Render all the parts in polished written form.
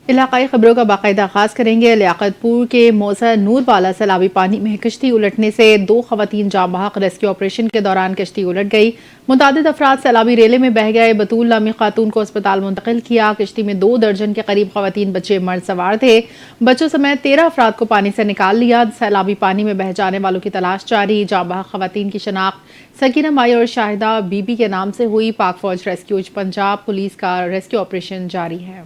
इलाकाई खबरों का बाकायदा आगाज करेंगे। लियाकतपुर के मौसा नूरवाला सैलाबी पानी में कश्ती उलटने से 2 खवातीन जाँ बहक। रेस्क्यू ऑपरेशन के दौरान कश्ती उलट गई। मुतादिद अफराद सैलाबी रेले में बह गए। बतूल नामी खातून को अस्पताल मुंतकिल किया। कश्ती में 2 दर्जन के करीब खवातीन बच्चे मर्द सवार थे। बच्चों समेत 13 अफराद को पानी से निकाल लिया। सैलाबी पानी में बह जाने वालों की तलाश जारी। जाँ बहक खवातीन की शनाख्त सकीना माई और शाहिदा बीबी के नाम से हुई। पाक फौज रेस्क्यूज पंजाब पुलिस का रेस्क्यू ऑपरेशन जारी है।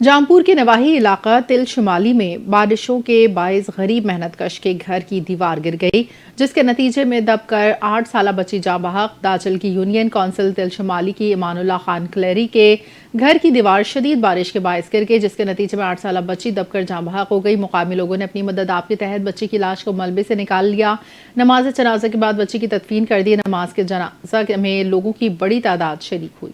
जामपुर के नवाही इलाका तिल शुमाली में बारिशों के बायस गरीब मेहनतकश के घर की दीवार गिर गई, जिसके नतीजे में दबकर 8 साल बच्ची जाँ बहक। दाचल की यूनियन काउंसिल तिल शुमाली की इमानुल्लाह खान क्लेरी के घर की दीवार शदीद बारिश के बायस गिर गई, जिसके नतीजे में 8 साल बच्ची दबकर जाँ बहक हो गई। मुकामी लोगों ने अपनी मदद आप के तहत बच्ची की लाश को मलबे से निकाल लिया। नमाज जनाजा के बाद बच्ची की तदफीन कर दी। नमाज के जनाजा में लोगों की बड़ी तादाद शरीक हुई।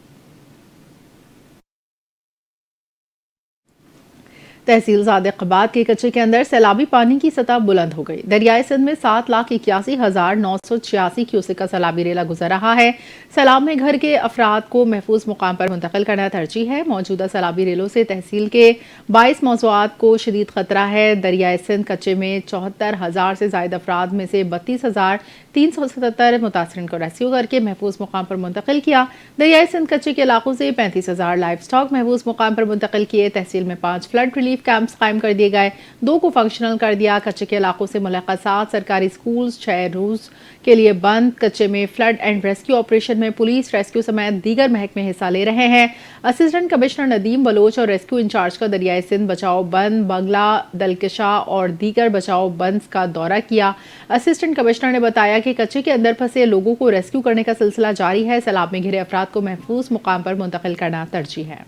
तहसील सादिकाबाद के कच्चे के अंदर सैलाबी पानी की सतह बुलंद हो गई। दरियाई सिंध में 7,81,986 क्यूसेक का सैलाबी रेला गुजर रहा है। सैलाब में घर के अफराद को महफूज मुकाम पर मुंतकिल करना तरजीह है। मौजूदा सैलाबी रेलों से तहसील के 22 मौज़ूआत को शदीद खतरा है। दरियाई सिंध कच्चे में 74,000 से ज्यादा अफराद में से 32,377 मुतासरीन को रेस्क्यू करके महफूज मुकाम पर मुंतकिल किया। दरियाई सिंध कच्चे के इलाकों से 35,000 लाइफ स्टॉक महफूज मुकाम पर मुंतकिल किए। तहसील में 5 फ्लड रिलीफ कैंप्स कायम कर दिए गए, 2 को फंक्शनल कर दिया। कच्चे के इलाकों से मुलाकात सरकारी स्कूल 6 रोज के लिए बंद। कच्चे में फ्लड एंड रेस्क्यू ऑपरेशन में पुलिस रेस्क्यू समेत दीगर महकमे हिस्सा ले रहे हैं। असिस्टेंट कमिश्नर नदीम बलोच और रेस्क्यू इंचार्ज का दरियाई सिंध बचाओ बंद, बंगला, दलकशा और दीगर बचाओ बंद का दौरा किया। असिस्टेंट कमिश्नर ने बताया कि कच्चे के अंदर फंसे लोगों को रेस्क्यू करने का सिलसिला जारी है। सैलाब में घिरे अफराद को महफूज मुकाम पर मुंतकिल करना तरजीह है।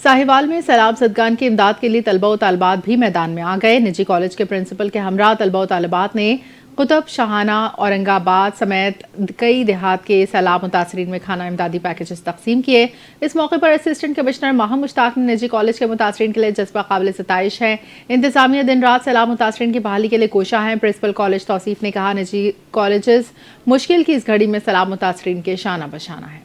साहिवाल में सैलाब ज़दगान की इमदाद के लिए तलबा व तालिबात भी मैदान में आ गए। निजी कॉलेज के प्रिंसिपल के हमरा तलबा व तालिबात ने कुतुब शाहाना, औरंगाबाद समेत कई देहात के सैलाब मुतासरीन में खाना इमदादी पैकेजेस तकसीम किए। इस मौके पर असिस्टेंट कमिश्नर माह मुश्ताक ने निजी कॉलेज के मुतासरीन के लिए जज्बा काबिल सताइश है। इंतजामिया दिन रात सैलाब मुतासरीन की बहाली के लिए कोशा है। प्रिंसिपल कॉलेज तौसीफ ने कहा, निजी कॉलेजेस मुश्किल की इस घड़ी में सैलाब मुतासरीन के शाना बशाना है।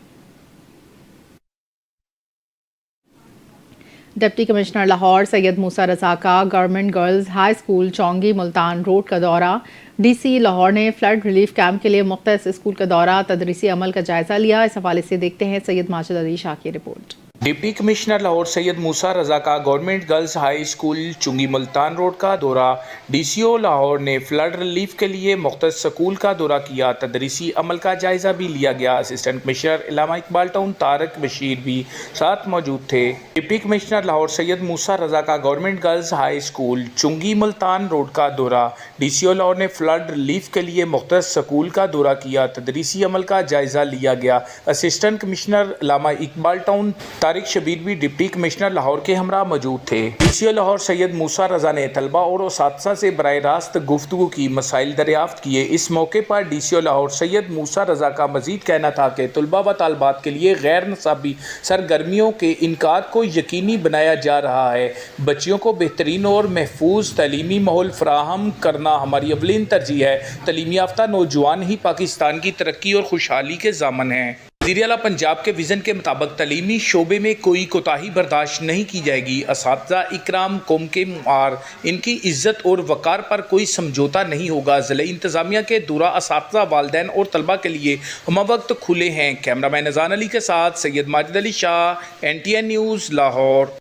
डिप्टी कमिश्नर लाहौर सैयद मूसा रजा का government girls high school Chungi Multan road का दौरा। डीसी लाहौर ने फ्लड रिलीफ कैंप के लिए मुख्तस स्कूल का दौरा तदरीसी अमल का जायजा लिया। इस हवाले से देखते हैं सैयद माजिद अली शाह की report. Deputy commissioner Lahore Syed Musa Raza का गवर्नमेंट गर्ल्स हाई स्कूल चुंगी मुल्तान रोड का दौरा। डीसीओ लाहौर ने फ्लड रिलीफ के लिए मुख्तस स्कूल का दौरा किया। तदरीसी अमल का जायजा भी लिया गया। Assistant commissioner Allama Iqbal town Tariq Bashir भी साथ मौजूद थे। डिप्टी कमिश्नर लाहौर सैयद मूसा रजा का गवर्नमेंट गर्ल्स हाई स्कूल चुंगी मुल्तान रोड का दौरा। डीसीओ लाहौर ने फ्लड रिलीफ के लिए मुख्तस स्कूल का दौरा किया। तदरीसी अमल का जायजा लिया गया। Assistant commissioner Allama Iqbal town Tariq Shabbir भी डिप्टी कमिश्नर लाहौर के हमरा मौजूद थे। डीसीओ लाहौर सैयद मूसा रजा ने तलबा और उस्ताद से बराह रास्त गुफ्तगू की, मसाइल दरियाफ्त किए। इस मौके पर डीसीओ लाहौर सैयद मूसा रजा का मजीद कहना था कि तलबा व तालबात के लिए गैर नसाबी सरगर्मियों के इनकाद को यकीनी बनाया जा रहा है। बच्चियों को बेहतरीन और महफूज तलीमी माहौल फराहम करना हमारी अवलीन तरजीह है। तलीम याफ्ता नौजवान ही पाकिस्तान की तरक्की और खुशहाली के ज़ामन हैं। वज़ीर आला पंजाब के विज़न के मुताबिक तलीमी शोबे में कोई कोताही बर्दाश्त नहीं की जाएगी। असातिज़ा इकराम कौम के मुआर, इनकी इज़्ज़त और वक़ार पर कोई समझौता नहीं होगा। ज़िला इंतज़ामिया के दूरा असातिज़ा, वालिदैन और तलबा के लिए हमवक्त खुले हैं। कैमरामैन अज़ान अली के साथ सैयद माजिद अली शाह, NTN न्यूज़ लाहौर।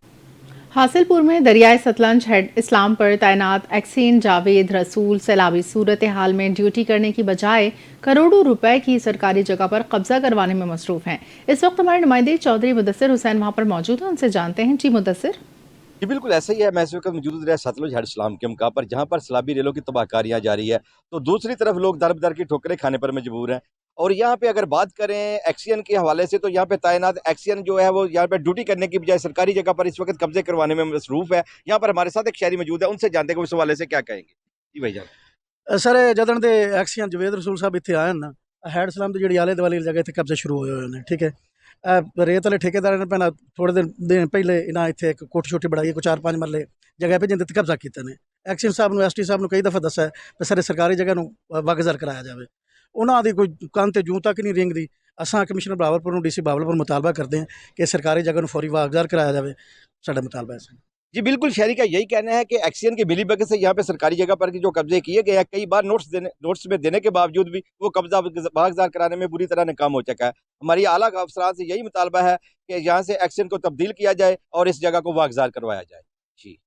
हासिलपुर में दरियाए सतलंज हेड इस्लाम पर तैनात एक्सीन जावेद रसूल सैलाबी सूरत हाल में ड्यूटी करने की बजाय करोड़ों रुपए की सरकारी जगह पर कब्जा करवाने में मसरूफ हैं। इस वक्त हमारे नुमाइंदे चौधरी मुदस्सिर हुसैन वहां पर मौजूद हैं, उनसे जानते हैं। जी मुदस्सिर। जी बिल्कुल ऐसा ही है। मैं इस वक्त मौजूद रहा सतलुज हेड इस्लाम के मुकाम पर, जहाँ पर सैलाबी रेलों की तबाहकारियाँ जारी है, तो दूसरी तरफ लोग दर बदर की ठोकरें खाने पर मजबूर हैं। और यहाँ पे अगर बात करें एक्सीएन के हवाले से, तो यहाँ पे तैनात एक्सीएन जो है वो यहाँ पे ड्यूटी करने की बजाय सरकारी जगह पर इस वक्त कब्जे करवाने में मसरूफ है। यहाँ पर हमारे साथ एक शहरी मौजूद है, उनसे जानते हैं कि उस हवाले से क्या कहेंगे। जी भाई जान। सर जदन दे एक्सीएन जवेद रसूल साहब इतने आए ना, हैड इस्लाम की जी आले दुआले जगह इतने कब्जे शुरू हुए हैं। ठीक है, रेत वाले ठेकेदार ने पहना थोड़े दिन पहले इन्हें इतने एक कोठी छोटी बढ़ाई, कोई 4-5 मरले जगह पे जिंदे कब्जा किया ने। एक्सीएन साहब ने, एसटी साहब ने कई दफ़ा दसा है कि सारे सरकारी जगह वगजर कराया जाए। ਉਹਨਾਂ ਦੀ ਕੋਈ ਕੰਨ ਤੇ ਜੂੰ ਤੱਕ ਨਹੀਂ ਰਿੰਗਦੀ। ਅਸਾਂ ਕਮਿਸ਼ਨਰ ਬਹਾਵਲਪੁਰ ਨੂੰ ਡੀਸੀ ਬਹਾਵਲਪੁਰ ਮੁਤਾਲਬਾ ਕਰਦੇ ਹਾਂ ਕਿ ਸਰਕਾਰੀ जगह ਨੂੰ फौरी वागजार कराया जाए। साडा मुतालबा है। जी बिल्कुल, शहरी का यही कहना है कि एक्सीएन की मिलीभगत से यहाँ पे सरकारी जगह पर जो कब्जे किए गए हैं, कई बार नोट्स में देने के बावजूद भी वो कब्जा बागजार कराने में बुरी तरह नाकाम हो चुका है। हमारी आला अफसरान से यही मुतालबा है कि यहाँ से एक्सीएन को तब्दील किया जाए और इस जगह को वागजार करवाया जाए। जी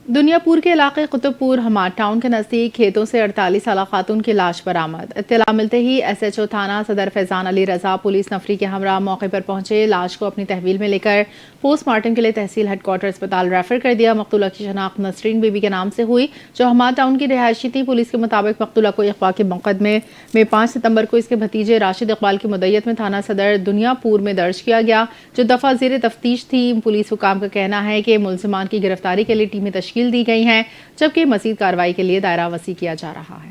दुनियापुर के इलाके कुतुबपुर हमाद टाउन के नज़दीक खेतों से 48 साला खातून की लाश बरामद। इत्तला मिलते ही SHO थाना सदर फैजान अली रजा पुलिस नफरी के हमरा मौके पर पहुंचे। लाश को अपनी तहवील में लेकर पोस्टमार्टम के लिए तहसील हेडक्वार्टर अस्पताल रेफर कर दिया। मकतूला की शनाख्त नसरीन बीबी के नाम से हुई, जो हमाद टाउन की रिहायशी थी। पुलिस के मुताबिक मकतूला को अगवा के मुकदमे में 5 सितंबर को इसके भतीजे राशिद इकबाल की मुद्दत में थाना सदर दुनियापुर में दर्ज किया गया, जो दफा ज़ेर तफ्तीश थी। पुलिस हुकाम का कहना है कि मुलजिमान की गिरफ्तारी के लिए टीमें तश्कील दी गई हैं, जबकि मजीद कार्रवाई के लिए दायरा वसी किया जा रहा है।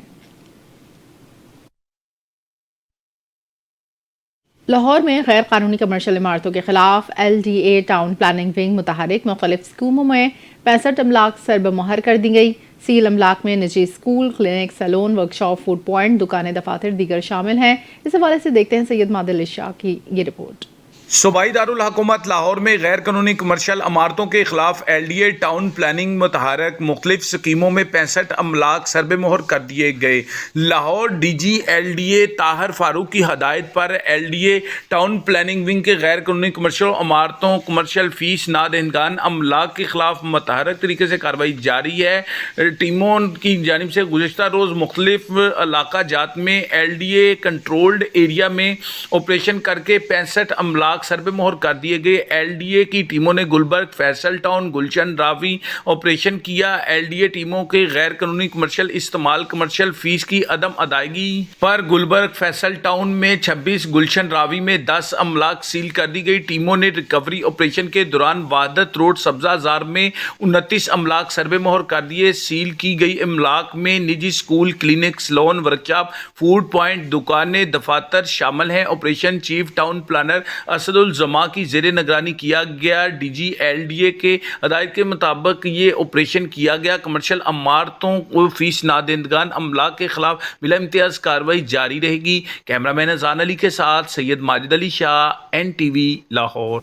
लाहौर में गैर कानूनी कमर्शियल इमारतों के खिलाफ LDA टाउन प्लानिंग विंग मुतहरिक मुख्तलिफ स्कूलों में 65 अमलाक सरबमोहर कर दी गई। सील अमलाक में निजी school, clinic, salon, workshop, food point, दुकानें, दफातर दीगर शामिल हैं। इस हवाले से देखते हैं सैयद मादिल शाह की ये रिपोर्ट। सूबाई दारुल हुकूमत लाहौर में गैर कानूनी कमर्शियल इमारतों के खिलाफ LDA टाउन प्लानिंग मुतहरक मुख्तलिफ स्कीमों में 65 अमलाक सरबेमोहर कर दिए गए। लाहौर DG LDA ताहर फारूक की हदायत पर LDA टाउन प्लानिंग विंग के गैर कानूनी कमर्शियल इमारतों कमर्शियल फीस नादहिंदगान अमलाक के खिलाफ मुतहरक तरीके से कार्रवाई जारी है। टीमों की जानिब से गुज़श्ता रोज़ मुख्तलिफ इलाका जात में LDA कंट्रोल्ड एरिया में ऑपरेशन करके 65 अमलाक सरबे मोहर कर दिए गए। LDA की टीमों ने गुलबर्ग, फैसल टाउन, गुलशन रावी ऑपरेशन किया। LDA टीमों के गैर कानूनी कमर्शियल इस्तेमाल कमर्शियल फीस की अदम अदायगी पर गुलबर्ग, फैसल टाउन में 26, गुलशन रावी में 10 अमलाक सील कर दी गई। टीमों ने रिकवरी ऑपरेशन के दौरान वादत रोड सब्जाजार में 29 अमलाक सरबे मोहर कर दिए। सील की गई अमलाक में निजी school, clinic, salon, workshop, food point, दुकानें, दफातर शामिल हैं। Operation chief town planner Asadul Zama की ज़ेरे निगरानी किया गया। DG LDA के हदायत के मुताबिक ये ऑपरेशन किया गया। कमर्शियल इमारतों को फीस नादहिंदगान अमलाक के खिलाफ बिला इम्तियाज़ कार्रवाई जारी रहेगी। कैमरामैन अजान अली के साथ सैयद माजिद अली शाह, NTV लाहौर।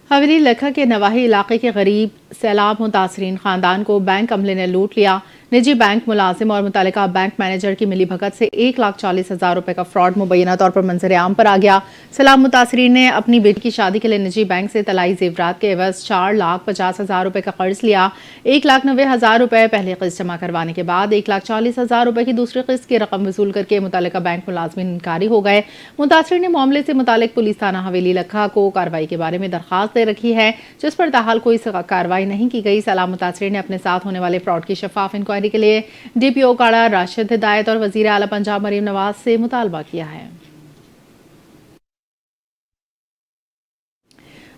हवेली लखा के नवाही इलाके के गरीब सैलाब मुतासरीन खानदान को बैंक अमले ने लूट लिया। निजी बैंक मुलाजिम और मुतल्लिका बैंक मैनेजर की मिली भगत से 1,40,000 रुपए का फ्रॉड मुबैना तौर पर मंजर आम पर आ गया। सैलाब मुतासरीन ने अपनी बेटी की शादी के लिए निजी बैंक से तलाई जेवरात के एवज 4,50,000 रुपए का कर्ज लिया। 1,90,000 रुपए पहले किस्त जमा करवाने के बाद 1,40,000 रुपए की दूसरी किस्त की रकम वसूल करके मुतल्लिका बैंक मुलाजिमिन इनकारी हो गए। मुतासरीन ने मामले से मुतालिक पुलिस थाना हवेली लखा को कार्रवाई के बारे में दरखास्त दे रखी है, जिस पर ताहाल कोई कार्रवाई नहीं की गई। सैलाब मुतासरीन ने अपने साथ होने वाले फ्रॉड की शफाफ इंक्वायरी के लिए DPO काड़ा राशिद हिदायत और वजीर आला पंजाब मरीम नवाज से मुतालबा किया है।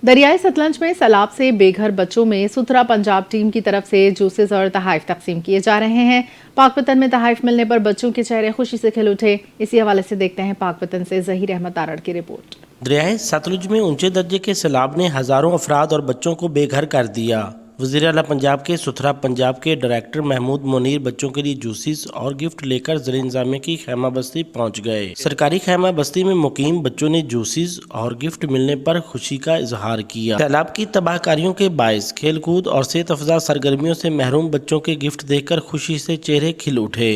दरियाई सतलंज में सैलाब से बेघर बच्चों में सुथरा पंजाब टीम की तरफ से जूसेस और तहाइफ तकसीम किए जा रहे हैं। पाकपतन में तहाइफ मिलने पर बच्चों के चेहरे खुशी से खिल उठे। इसी हवाले से देखते हैं पाकपतन से जहीर अहमद तारड़ की रिपोर्ट। दरियाई सतलुज में ऊंचे दर्जे के सैलाब ने हजारों अफराद और बच्चों को बेघर कर दिया। वज़ीर आला पंजाब के सुथरा पंजाब के डायरेक्टर महमूद मुनीर बच्चों के लिए जूसेस और गिफ्ट लेकर ज़िले इंतज़ामिया की खैमा बस्ती पहुंच गए। सरकारी खैमा बस्ती में मुकीम बच्चों ने जूसेस और गिफ्ट मिलने पर खुशी का इजहार किया। सैलाब की तबाहकारियों के बायस खेलकूद और सेहत अफजा सरगर्मियों से महरूम बच्चों के गिफ्ट देखकर खुशी से चेहरे खिल उठे।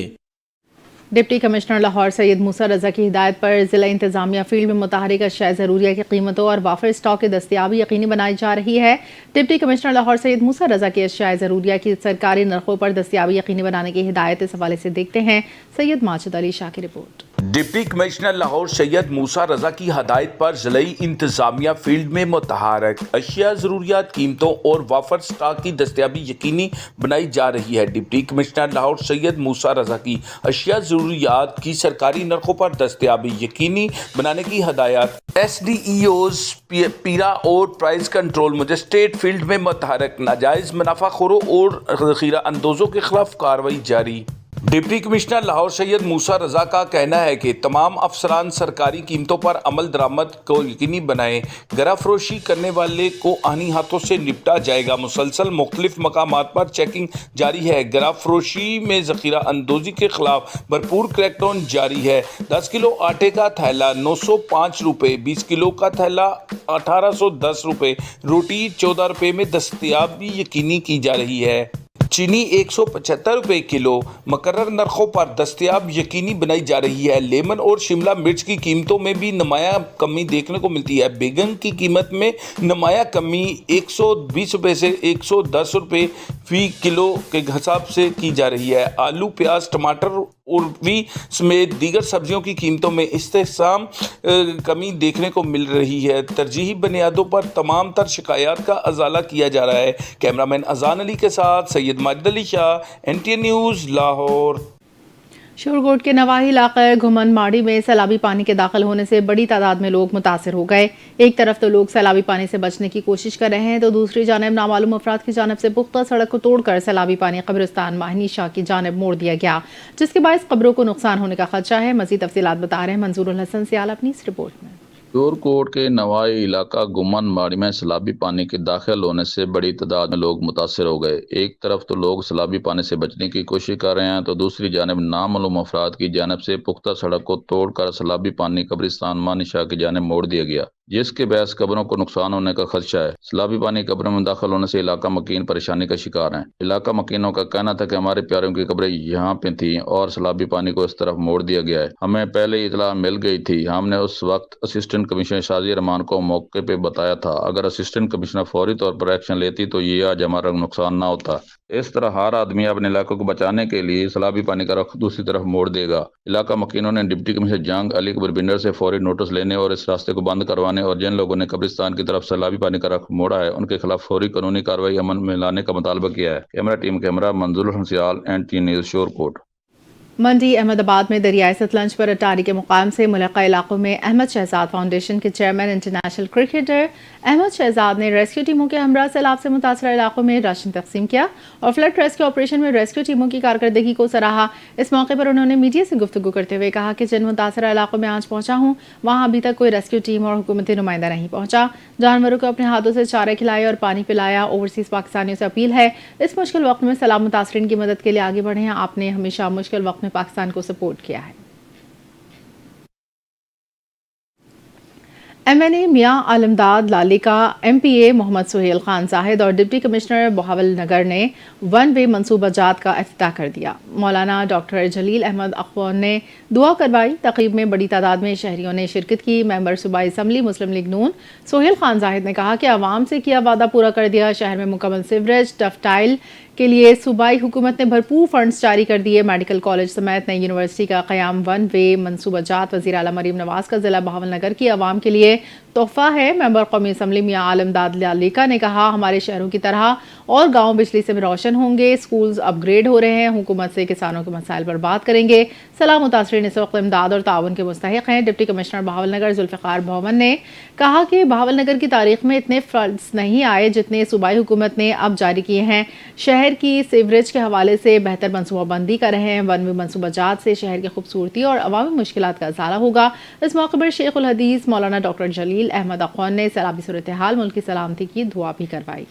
डिप्टी कमिश्नर लाहौर सैयद मूसा रजा की हिदायत पर जिला इंतजामिया फील्ड में मुतहरिक अशिया ज़रूरिया की कीमतों और वाफर स्टॉक की दस्तियाबी यकीनी बनाई जा रही है। डिप्टी कमिश्नर लाहौर सैयद मूसा रजा की अशिया ज़रूरिया की सरकारी नरखों पर दस्तियाबी यकीनी बनाने की हिदायत। इस हवाले से देखते हैं सैयद माजिद अली शाह की report. Deputy commissioner Lahore Syed Musa Raza की हदायत पर ज़िलाई इंतजामिया फील्ड में मुतहरक अशिया ज़रूरियात कीमतों और वाफर स्टॉक की दस्तियाबी यकीनी बनाई जा रही है। डिप्टी कमिश्नर लाहौर सैयद मूसा रजा की अशिया ज़रूरियात की सरकारी नरखों पर दस्तियाबी यकीनी बनाने की हदायत। SDEOs पीरा और प्राइस कंट्रोल मजिस्ट्रेट फील्ड में मुतहरक नाजायज़ मुनाफाखोरों और ज़ख़ीरा अंदोज़ों के खिलाफ कार्रवाई जारी। डिप्टी कमिश्नर लाहौर सैयद मूसा रजा का कहना है कि तमाम अफसरान सरकारी कीमतों पर अमल दरामद को यकीनी बनाएं। गराफरोशी करने वाले को आनी हाथों से निपटा जाएगा। मुसलसल मुख्तलिफ मकामात पर चेकिंग जारी है। गराफरोशी में ज़ख़ीरा अंदोज़ी के खिलाफ भरपूर क्रैकडाउन जारी है। 10 किलो आटे का थैला 905 रुपये, 20 किलो का थैला 1810 रुपये, रोटी 14 रुपये में दस्तयाबी यकीनी की जा रही है। चीनी 175 रुपये किलो मुकर्रर नरखों पर दस्तयाब यकीनी बनाई जा रही है। लेमन और शिमला मिर्च की कीमतों में भी नुमाया कमी देखने को मिलती है। बैगन की कीमत में नुमाया कमी 120 रुपये से 110 रुपये फी किलो के हिसाब से की जा रही है। आलू, प्याज, टमाटर, उर्वी समेत दीगर सब्जियों की कीमतों में इस्तेहसाम कमी देखने को मिल रही है। तरजीही बुनियादों पर तमाम तर शिकायत का अजाला किया जा रहा है। कैमरामैन अजान अली के साथ सैयद माजिद अली शाह, NTA न्यूज़, लाहौर। शोरगोट के नवाही इलाके घुमन माड़ी में सैलाबी पानी के दाखिल होने से बड़ी तादाद में लोग मुतासिर हो गए। एक तरफ तो लोग सैलाबी पानी से बचने की कोशिश कर रहे हैं, तो दूसरी जानब नामालूम अफराद की जानब से पुख्ता सड़क को तोड़कर सैलाबी पानी कब्रिस्तान माहनी शाह की जानब मोड़ दिया गया, जिसके बायस कब्रों को नुकसान होने का खदशा है। मजीद तफसीलात बता रहे हैं मंजूर उल हसन सियाल अपनी इस रिपोर्ट में। शोरकोट के नवाई इलाका गुमन माड़ी में सैलाबी पानी के दाखिल होने से बड़ी तादाद में लोग मुतासिर हो गए। एक तरफ तो लोग सैलाबी पानी से बचने की कोशिश कर रहे हैं, तो दूसरी जानब नामालूम अफराद की जानब से पुख्ता सड़क को तोड़कर सैलाबी पानी कब्रिस्तान मानी शाह की जानब मोड़ दिया गया, जिसके बहस कब्रों को नुकसान होने का खदशा है। सैलाबी पानी कब्रों में दाखिल होने से इलाका मकीन परेशानी का शिकार हैं। इलाका मकीनों का कहना था कि हमारे प्यारों की कब्रें यहाँ पे थी और सैलाबी पानी को इस तरफ मोड़ दिया गया है। हमें पहले इतला मिल गई थी। हमने उस वक्त असिस्टेंट कमिश्नर शाजी रहमान को मौके पे बताया था। अगर असिस्टेंट कमिश्नर फौरी तौर पर एक्शन लेती तो ये आज हमारा नुकसान ना होता। इस तरह हर आदमी अपने इलाके को बचाने के लिए सैलाबी पानी का रुख दूसरी तरफ मोड़ देगा। इलाका मकीनों ने डिप्टी कमिश्नर जंग अली बरबिंडर से फौरी नोटिस लेने और इस रास्ते को बंद करवाने और जिन लोगों ने कब्रिस्तान की तरफ सैलाबी पानी का रुख मोड़ा है उनके खिलाफ फौरी कानूनी कार्रवाई अमल में लाने का मुतालबा किया है। कैमरा टीम कैमरा मंजूर हंसियाल, NTA न्यूज़, शोरकोट। मंडी अहमदाबाद में दरियाई सतलंज पर अटारी के मुकाम से मुलक्का इलाकों में अहमद शहजाद फाउंडेशन के chairman international cricketer Ahmed Shahzad ने रेस्क्यू टीमों के हमरा सैलाब से मुतासर इलाकों में राशन तकसीम किया और फ्लड रेस्क्यू ऑपरेशन में रेस्क्यू टीमों की कारकर्दगी को सराहा। इस मौके पर उन्होंने मीडिया से गुफ्तगू करते हुए कहा कि जिन मुतासर इलाकों में आज पहुंचा हूं वहां अभी तक कोई रेस्क्यू टीम और हुकूमती नुमाइंदा नहीं पहुंचा। जानवरों को अपने हाथों से चारा खिलाया और पानी पिलाया। ओवरसीज पाकिस्तानियों से अपील है इस मुश्किल वक्त में सैलाब मुतासरीन की मदद के लिए आगे बढ़े। आपने हमेशा मुश्किल वक्त में पाकिस्तान को सपोर्ट किया है। MNA मियां आलमदाद लाली का MPA मोहम्मद सुहेल खान जाहिद और डिप्टी कमिश्नर बहावल नगर ने वन वे मनसूबा जात का इफ्तिताह कर दिया। मौलाना डॉक्टर जलील अहमद अखवान ने दुआ करवाई। तकरीब में बड़ी तादाद में शहरियों ने शिरकत की। मेंबर सूबाई असम्बली मुस्लिम लीग नून सुहेल खान जाहिद ने कहा कि आवाम से किया वादा पूरा कर दिया। शहर में मुकम्मल सीवरेज टफ टाइल के लिए सूबाई हुकूमत ने भरपूर फंड्स जारी कर दिए। मेडिकल कॉलेज समेत नई यूनिवर्सिटी का क़याम वन वे मनसूबा जात वज़ीर आला मरीम नवाज का ज़िला बहावल नगर की आवाम के लिए तोहफा है। मेंबर कौमी असम्बली मियां आलमदाद लालिका ने कहा हमारे शहरों की तरह और गाँव बिजली से रोशन होंगे। स्कूल्स अपग्रेड हो रहे हैं। हुकूमत से किसानों के मसाइल पर बात करेंगे। सलाह मुतासरीन इस वक्त इमदाद और ताउन के मुस्तहिक हैं। डिप्टी कमिश्नर बहावल नगर जुल्फ़िकार भवन ने कहा कि बहावल नगर की तारीख में इतने फंड्स नहीं आए जितने सूबाई हुकूमत ने अब जारी किए हैं। शहर की सीवरेज के हवाले से बेहतर मनसूबाबंदी कर रहे हैं। वन वे मनसूबा जात से शहर की खूबसूरती और अवामी मुश्किलात का इज़ाला होगा। इस मौके पर शेख उल हदीस मौलाना डॉक्टर जलील अहमद अखवान ने सैलाबी सूरत हाल मुल्क की सलामती की दुआ भी करवाई।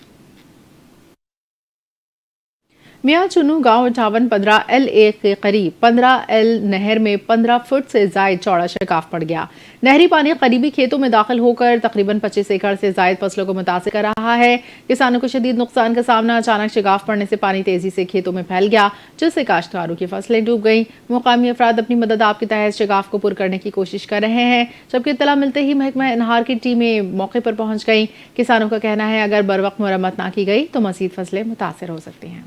मियां चुनू गांव 58-15L के करीब 15L नहर में 15 फुट से जायद चौड़ा शिकाफ पड़ गया। नहरी पानी करीबी खेतों में दाखिल होकर तकरीबन 25 एकड़ से जायद फसलों को मुतासिर कर रहा है। किसानों को शदीद नुकसान का सामना। अचानक शिकाफ पड़ने से पानी तेजी से खेतों में फैल गया, जिससे काश्तकारों की फसलें डूब गईं। मुकामी अफराद अपनी मदद आप के तहत शिकाफ को पुर करने की कोशिश कर रहे हैं, जबकि इत्तला मिलते ही महकमा इनहार की टीमें मौके पर पहुंच गईं। किसानों का कहना है अगर बर वक्त मरम्मत ना की गई तो मजीद फसलें मुतासिर हो सकती हैं।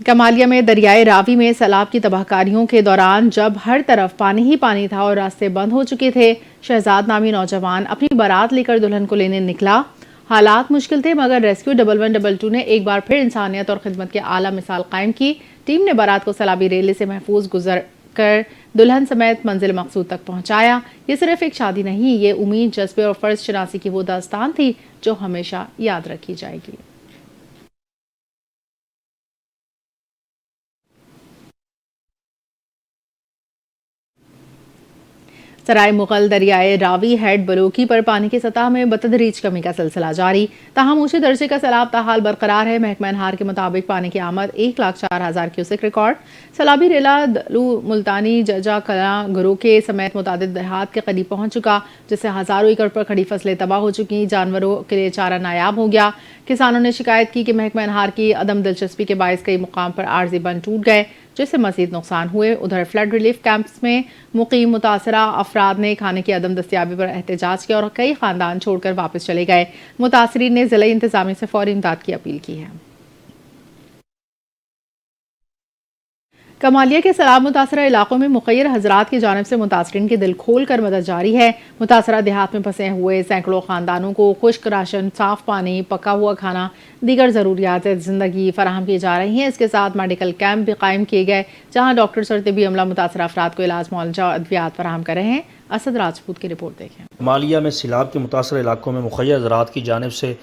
कमालिया में दरियाए रावी में सैलाब की तबाहकारियों के दौरान जब हर तरफ पानी ही पानी था और रास्ते बंद हो चुके थे, शहजाद नामी नौजवान अपनी बारात लेकर दुल्हन को लेने निकला। हालात मुश्किल थे मगर रेस्क्यू 1122 ने एक बार फिर इंसानियत और खिदमत के आला मिसाल कायम की। टीम ने बारात को सैलाबी रेले से महफूज गुजर कर दुल्हन समेत मंजिल मकसूद तक पहुंचाया। ये सिर्फ एक शादी नहीं, ये उम्मीद, जज्बे और फर्ज शनासी की वो दास्तान थी जो हमेशा याद रखी जाएगी। सराय मुगल दरियाए रावी हेड बलोकी पर पानी की सतह में बतदरीज कमी का सिलसिला जारी। ताहम ऊंचे दर्जे का सैलाब ताहाल बरकरार है। महकमा हार के मुताबिक पानी की आमद 1,04,000 क्यूसेक रिकॉर्ड। सैलाबी रेला दलू मुल्तानी जजा कला गुरु के समेत मुतादिद देहात के करीब पहुंच चुका, जिससे हजारों एकड़ पर खड़ी फसलें तबाह हो चुकी। जानवरों के लिए चारा नायाब हो गया। किसानों ने शिकायत की कि महकमा हार की अदम दिलचस्पी के बायस कई मुकाम पर आर्जी बंद टूट गए, जिससे मजीद नुकसान हुए। उधर फ्लड रिलीफ कैंप्स में मुकीम मुतासरा अफराद ने खाने की अदम दस्तियाबी पर एहतजाज किया और कई खानदान छोड़कर वापस चले गए। मुतासरीन ने जिला इंतजामिया से फौरी इमदाद की अपील की है। कमालिया के सैलाब मुतासरा इलाकों में मुखैर हजरात की जानिब से मुतासरीन की दिल खोल कर मदद जारी है। मुतासरा देहात में फंसे हुए सैकड़ों खानदानों को खुश्क राशन, साफ पानी, पका हुआ खाना, दीगर ज़रूरियात ज़िंदगी फराहम की जा रही हैं। इसके साथ मेडिकल कैंप भी कायम किए गए, जहाँ डॉक्टर्स और तिबी अमला मुतासरा अफराद को इलाज, मुआवजा और अद्वियात फराहम कर रहे हैं। असद राजपूत की रिपोर्ट देखें। मालिया में सैलाब के मुतासर इलाकों में मुखैर ज़राअत की जानिब से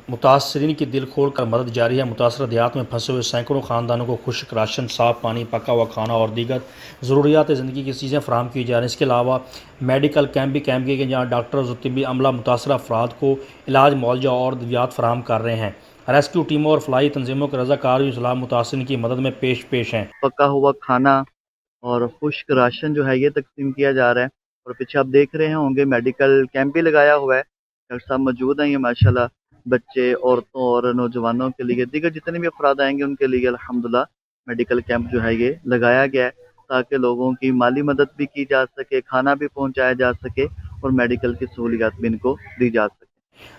मुतासरीन की दिल खोल कर मदद जारी है। मुतासर देहात में फंसे हुए सैकड़ों खानदानों को खुश्क राशन, साफ पानी, पका हुआ खाना और दीगर ज़रूरियात ज़िंदगी की चीज़ें फराहम की जा रही हैं। इसके अलावा मेडिकल कैंप भी कैंप किए गए, जहाँ डॉक्टर्स और तिबी अमला मुतासर अफराद को इलाज, मुआवजा और अद्वियात फराहम कर रहे हैं। रेस्क्यू टीमों और फलाई तंजीमों के रज़ाकार भी सैलाब मुतासरीन की मदद में पेश हैं। पका हुआ खाना और खुश्क राशन जो है ये तकसीम किया जा रहा है। और पीछे आप देख रहे होंगे मेडिकल कैंप भी लगाया हुआ है। डॉक्टर साहब मौजूद हैं, ये माशाल्लाह बच्चे, औरतों और नौजवानों के लिए, दीगर जितने भी अफराद आएंगे उनके लिए अल्हम्दुलिल्लाह मेडिकल कैंप जो है ये लगाया गया है, ताकि लोगों की माली मदद भी की जा सके, खाना भी पहुँचाया जा सके और मेडिकल की सहूलियात भी इनको दी जा सके।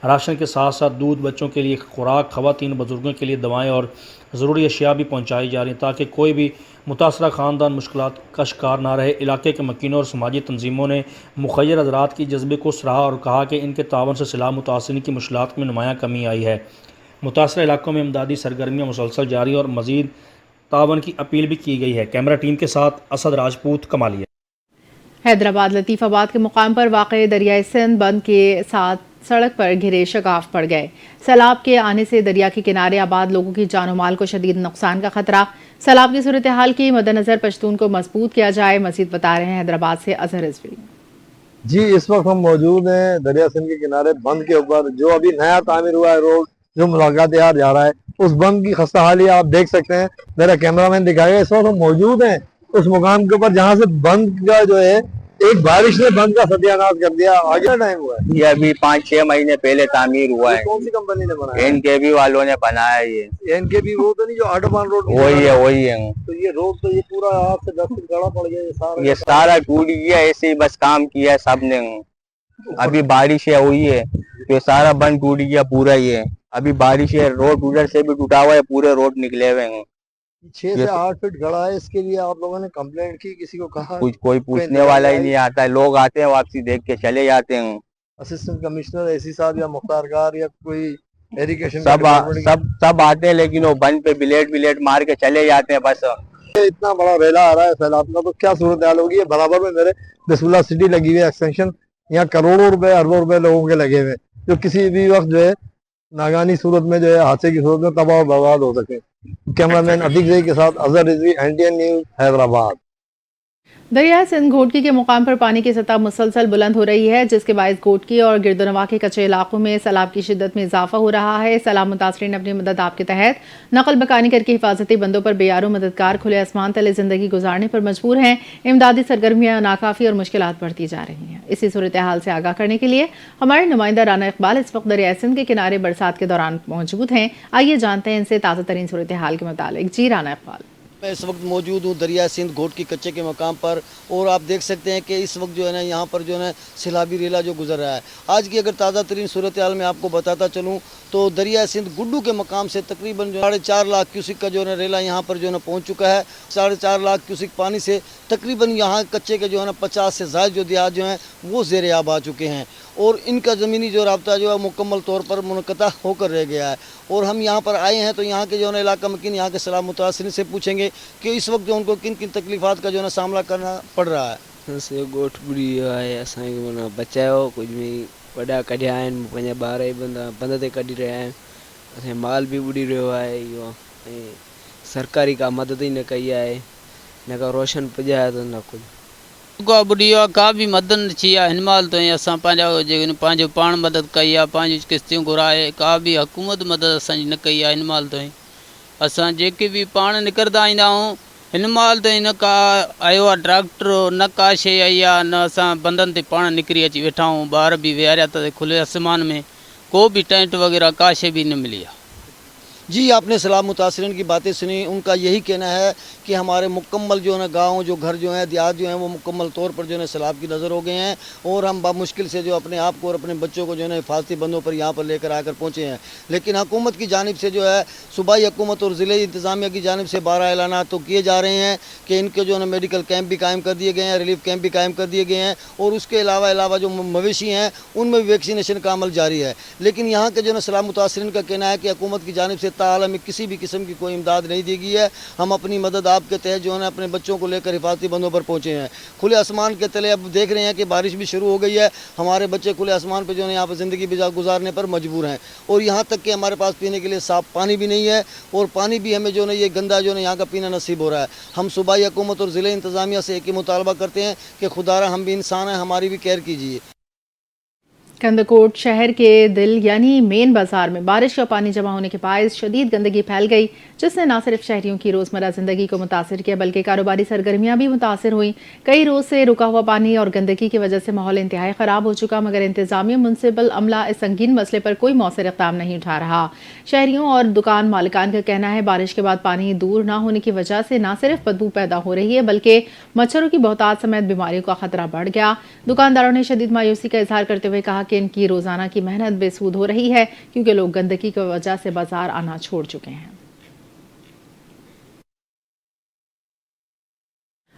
राशन के साथ साथ दूध, बच्चों के लिए खुराक, ख़वातीन बुजुर्गों के लिए दवाएं और ज़रूरी अशिया भी पहुंचाई जा रही हैं, ताकि कोई भी मुतासरा ख़ानदान मुश्किलात का शिकार ना रहे। इलाके के मकीनों और समाजी तंजीमों ने मुखैर हज़रात की जज्बे को सराहा और कहा कि इनके तावन से सैलाब मुतासरीन की मुश्किलात में नुमायाँ कमी आई है। मुतासरा इलाकों में इमदादी सरगर्मियाँ मुसलसल जारी और मज़ीद तावन की अपील भी की गई है। कैमरा टीम के साथ असद राजपूत, कमालिया। हैदराबाद लतीफ़ाबाद के मुकाम पर वाक़ दरियाए सिंध बंद के साथ सड़क पर घिरे शगाफ पड़ गए। सैलाब के आने से दरिया के किनारे आबाद लोगों की जान और माल को शदीद नुकसान का खतरा। सैलाब की सूरत हाल के मद्देनजर पश्तून को मजबूत किया जाए। मजीद बता रहे हैं हैदराबाद से अजहर रिजवी। जी, इस वक्त हम मौजूद हैं दरिया सिंध के किनारे बंद के ऊपर, जो अभी नया तामीर हुआ है रोड जो मुलाकात यार जा रहा है, उस बंद की खस्ता हाली आप देख सकते हैं। मेरा कैमरामैन दिखाएगा। इस वक्त हम मौजूद हैं उस मुकाम के ऊपर जहाँ से बंद का जो है एक बारिश ने बंद का सत्यानाश कर दिया। आगे टाइम हुआ है, ये अभी 5-6 महीने पहले तामीर हुआ है। कौन सी कंपनी ने बनाया? एनकेबी वालों ने बनाया। ये एनकेबी वो तो नहीं जो आटोबान रोड? वही है। तो ये रोड तो ये पूरा 8 से 10 फीट गड़ा पड़ गया। ये सारा टूट गया, ऐसे ही बस काम किया है सबने। अभी बारिश हुई है तो सारा बंद टूट गया पूरा। ये अभी बारिश है, रोड उधर से भी टूटा हुआ है, पूरे रोड निकले हुए हैं। 6 से 8 फीट गड़ा है। इसके लिए आप लोगों ने कंप्लेंट की, किसी को कहा? कुछ कोई पूछने वाला ही नहीं आता है। लोग आते हैं, वापसी देख के चले जाते हैं। असिस्टेंट कमिश्नर एसी साहब या मुख्तार कार या कोई एरिगेशन सब आते हैं, लेकिन वो बंद पे बिलेट मार के चले जाते हैं बस। इतना बड़ा रेला आ रहा है सैलाब का, तो क्या सूरत हाल होगी? बराबर में मेरे बिस्मिल्लाह सिटी लगी हुई है एक्सटेंशन, यहाँ करोड़ों रुपए, अरबों रुपए लोगों के लगे हुए, जो किसी भी वक्त जो है नागानी सूरत में जो है हादसे की सूरत में तबाह बर्बाद हो सके। कैमरामैन अतीक के साथ अजहर रिजवी, NTN न्यूज़, हैदराबाद। दरिया सिंध घोटकी के मुकाम पर पानी की सतह मुसलसल बुलंद हो रही है, जिसके बायस घोटकी और गिरदोनवा के कच्चे इलाकों में सैलाब की शिद्दत में इजाफा हो रहा है। सैलाब मुतासरीन अपनी मदद आपके तहत नकल बकानी करके हिफाजती बंदों पर बेयारो मददगार खुले आसमान तले जिंदगी गुजारने पर मजबूर हैं। इमदादी सरगर्मियां नाकाफी और मुश्किलात बढ़ती जा रही हैं। इसी सूरत हाल से आगाह करने के लिए हमारे नुमाइंदा राना इकबाल इस वक्त दरिया सिंध के किनारे बरसात के दौरान मौजूद हैं। आइए जानते हैं इनसे ताज़ा तरीन सूरत हाल के मुतालिक। जी राना इकबाल। मैं इस वक्त मौजूद हूँ दरिया सिंध घोटकी कच्चे के मकाम पर, और आप देख सकते हैं कि इस वक्त जो है ना यहाँ पर जो है ना सैलाबी रेला जो गुजर रहा है। आज की अगर ताज़ा तरीन सूरत हाल में आपको बताता चलूँ तो दरिया सिंध गुड्डू के मकाम से तकरीबन 4.5 लाख क्यूसिक का जो है ना रेला यहाँ पर जो है ना पहुँच चुका है। 4.5 लाख क्यूसिक पानी से तकरीबन यहाँ कच्चे के जो है ना 50 से ज़्यादा जो देहात जो हैं वो ज़ेर आब आ चुके हैं, और इनका ज़मीनी जो राब्ता जो है मुकम्मल तौर पर मुनक़ता होकर रह गया है। और हम यहाँ पर आए हैं तो यहाँ के जो है इलाका मकीन यहाँ के सैलाब मुतासरीन से पूछेंगे कि इस वक्त जो उनको किन किन तकलीफ़ात का जो है सामना करना पड़ रहा है। से गोठ बुड़ी है, असांखे माना बचायो कुछ भी वॾा कढिया आहिनि, पंहिंजा ॿार ई बंद ते कढी रहिया आहिनि, असांजो माल बि बुड़ी रहियो आहे इहो, ऐं सरकारी का मदद ई न कई आहे, न का रोशन पुॼाया त न कुझु। को बुढ़िया का भी मदद छिया हिनमाल तो असां पंहिंजो पाण मदद कई आहे, पंहिंजी किस्तियूं घुराए का भी हुकूमत मदद असांजी न कई आहे हिनमाल तो असां जेके भी पाण निकिरंदा ईंदा आहियूं हिनमाल तो न का आयो आहे ट्रैक्टर न का शइ आई आहे, न असां बंधनि ते पाण निकिरी अची वेठा आहियूं, ॿार बि विहारिया अथसि खुले आसमान में, को भी टेंट वग़ैरह का शइ भी न मिली आहे। जी आपने सैलाब मुतासरीन की बातें सुनी, उनका यही कहना है कि हमारे मुकम्मल जो है ना गाँव जो घर जो हैं देहात जो हैं वो मुकम्मल तौर पर जो है सैलाब की नज़र हो गए हैं और हम बामुश्किल से जो अपने आप को और अपने बच्चों को जो है हिफाजती बंदों पर यहाँ पर लेकर आकर पहुँचे हैं। लेकिन हुकूमत की जानिब से जो है सूबाई हुकूमत और ज़िले इंतज़ामिया की जानिब से 12 ऐलाना तो किए जा रहे हैं कि इनके जो है मेडिकल कैंप भी कायम कर दिए गए हैं, रिलीफ कैंप भी कायम कर दिए गए हैं और उसके अलावा जो मवेशी हैं उनमें भी वैक्सीनेशन का अमल जारी है। लेकिन यहाँ के जो है सैलाब मुतासरीन का कहना है कि हुकूमत की जानिब से ताला में किसी भी किस्म की कोई इमदाद नहीं दी गई है। हम अपनी मदद आपके तहत जो है ना अपने बच्चों को लेकर हिफाजती बंदों पर पहुँचे हैं। खुले आसमान के तले अब देख रहे हैं कि बारिश भी शुरू हो गई है, हमारे बच्चे खुले आसमान पर जो है यहाँ पर ज़िंदगी गुजारने पर मजबूर हैं और यहाँ तक कि हमारे पास पीने के लिए साफ़ पानी भी नहीं है और पानी भी हमें जो है ये गंदा जो है यहाँ का पीना नसीब हो रहा है। हम सूबाई हुकूमत और ज़िले इंतज़ामिया से एक ही मुतालबा करते हैं कि खुदारा हम भी इंसान हैं, हमारी भी केयर कीजिए। कंदकोट शहर के दिल यानी मेन बाजार में बारिश का पानी जमा होने के बायस शदीद गंदगी फैल गई, जिसने न सिर्फ शहरियों की रोजमर्रा जिंदगी को मुतासर किया बल्कि कारोबारी सरगर्मियां भी मुतासर हुई। कई रोज से रुका हुआ पानी और गंदगी की वजह से माहौल इंतहाई खराब हो चुका, मगर इंतजामिया मुनसिपल अमला इस संगीन मसले पर कोई मौसर इक़दाम नहीं उठा रहा। शहरियों और दुकान मालिकान का कहना है बारिश के बाद पानी दूर न होने की वजह से न सिर्फ बदबू पैदा हो रही है बल्कि मच्छरों की बहुतायत समेत बीमारियों का खतरा बढ़ गया। दुकानदारों ने शदीद मायूसी का इजहार करते हुए कहा कि इनकी रोजाना की मेहनत बेसूद हो रही है क्योंकि लोग गंदगी की वजह से बाजार आना छोड़ चुके हैं।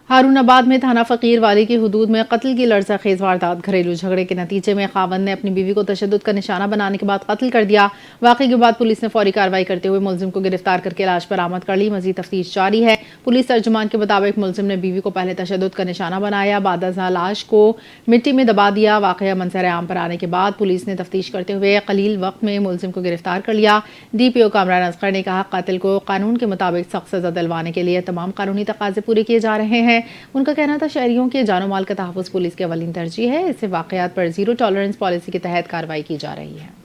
हारूनाबाद में थाना फकीर वाली की हुदूद में कत्ल की लड़ज़ाखेज़ वारदात। घरेलू झगड़े के नतीजे में खावंद ने अपनी बीवी को तशद्दुद का निशाना बनाने के बाद कत्ल कर दिया। वाक़े के बाद पुलिस ने फौरी कार्रवाई करते हुए मुलजिम को गिरफ्तार करके लाश बरामद कर ली। मजीद तफ्तीश जारी है। पुलिस तर्जुमान के मुताबिक मुलजिम ने बीवी को पहले तशद्दुद का निशाना बनाया, बाद अज़ा लाश को मिट्टी में दबा दिया। वाक़या मंजर आम पर आने के बाद पुलिस ने तफ्तीश करते हुए कलील वक्त में मुलजिम को गिरफ्तार कर लिया। DPO कामरान असगर ने कहा कातिल को कानून के मुताबिक सख्त सजा दिलवाने के लिए तमाम कानूनी तकाजे पूरे किए जा रहे हैं। उनका कहना था शहरियों के जानो माल का तहफ़्फ़ुज़ पुलिस की अवलीन तरजीह है। इससे वाक़यात पर ज़ीरो टॉलरेंस पॉलिसी के तहत कार्रवाई की जा रही है।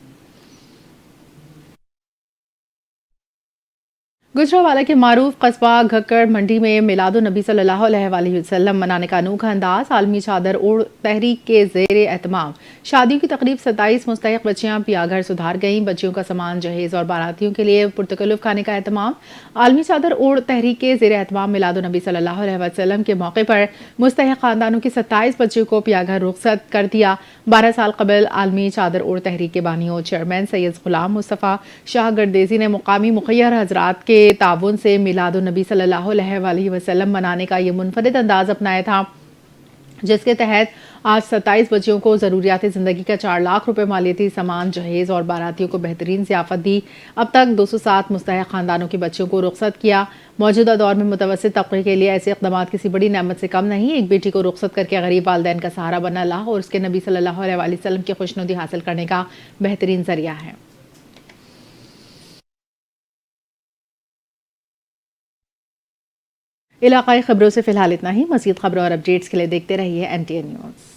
गुजरावाला के मारूफ कस्बा घक्कड़ मंडी में मिलादुन्नबी सल्लल्लाहु अलैहि वसल्लम मनाने का अनोखा अंदाज। आलमी चादर ओढ़ तहरीक के ज़ेर एहतमाम शादियों की तकरीब 27 मुस्तहिक बच्चियां पियाघर सुधार गईं। बच्चियों का सामान जहेज और बारातियों के लिए पुरतकल्लुफ़ खाने का एहतमाम। आलमी चादर ओढ़ तहरीक के ज़ेर एहतमाम मिलादुन्नबी सल्लल्लाहु अलैहि वसल्लम के मौके पर मुस्तहिक खानदानों की 27 बच्चियों को पियाघर रुखसत कर दिया। 12 साल कबल आलमी चादर ओढ़ तहरीक के बानी और चेयरमैन सैयद गुलाम मुस्तफ़ा शाह गर्देजी ने मुकामी मुखय्यर हजरात के ताउन से मिलादुन्नबी सल्लल्लाहु अलैहि वसल्लम मनाने का ये मुनफरिद अंदाज अपनाया था, जिसके तहत आज 27 बच्चियों को ज़रूरियात ज़िंदगी का 4 लाख रुपए मालियती सामान जहेज़ और बारातियों को बेहतरीन ज़ियाफ़त दी। अब तक 207 मुस्तहिक ख़ानदानों की बच्चियों को रुखसत किया। मौजूदा दौर में मुतवस्सित तबके के लिए ऐसे इक़दामात किसी बड़ी नेमत से कम नहीं। एक बेटी को रुखसत करके गरीब वालिदैन का सहारा बनना अल्लाह और उसके नबी सल्लल्लाहु अलैहि वसल्लम की खुशनुदी हासिल करने का बेहतरीन ज़रिया है। इलाकाई खबरों से फिलहाल इतना ही। मज़ीद खबरों और अपडेट्स के लिए देखते रहिए NTN न्यूज़।